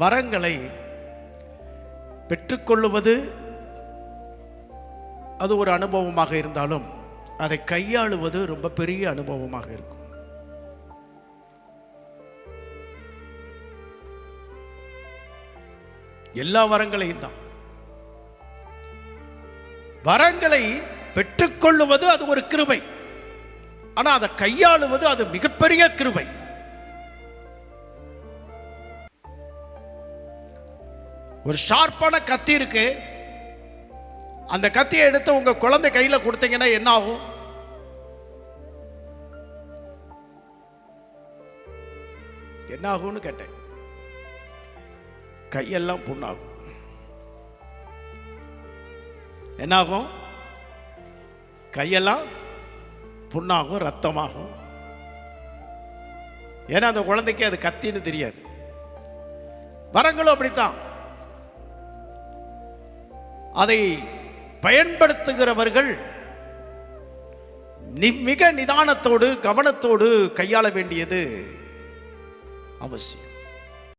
வரங்களை பெற்றுக்கொள்ளுவது அது ஒரு அனுபவமாக இருந்தாலும் அதை கையாளுவது ரொம்ப பெரிய அனுபவமாக இருக்கும். எல்லா வரங்களையும் தான். வரங்களை பெற்றுக்கொள்ளுவது அது ஒரு கிருபை, ஆனா அதை கையாளுவது அது மிகப்பெரிய கிருபை. ஒரு ஷார்ப்பான கத்தி இருக்கு, அந்த கத்தியை எடுத்து உங்க குழந்தை கையில கொடுத்தீங்கன்னா என்ன ஆகும்? என்ன ஆகும்னு கேட்டேன். கையெல்லாம் புண்ணாகும். என்ன ஆகும்? கையெல்லாம் புண்ணாகும், ரத்தமாகும். ஏன்னா அந்த குழந்தைக்கு அது கத்தின்னு தெரியாது. வரங்களும் அப்படித்தான். அதை பயன்படுத்துகிறவர்கள் மிக நிதானத்தோடு கவனத்தோடு கையாள வேண்டியது அவசியம்.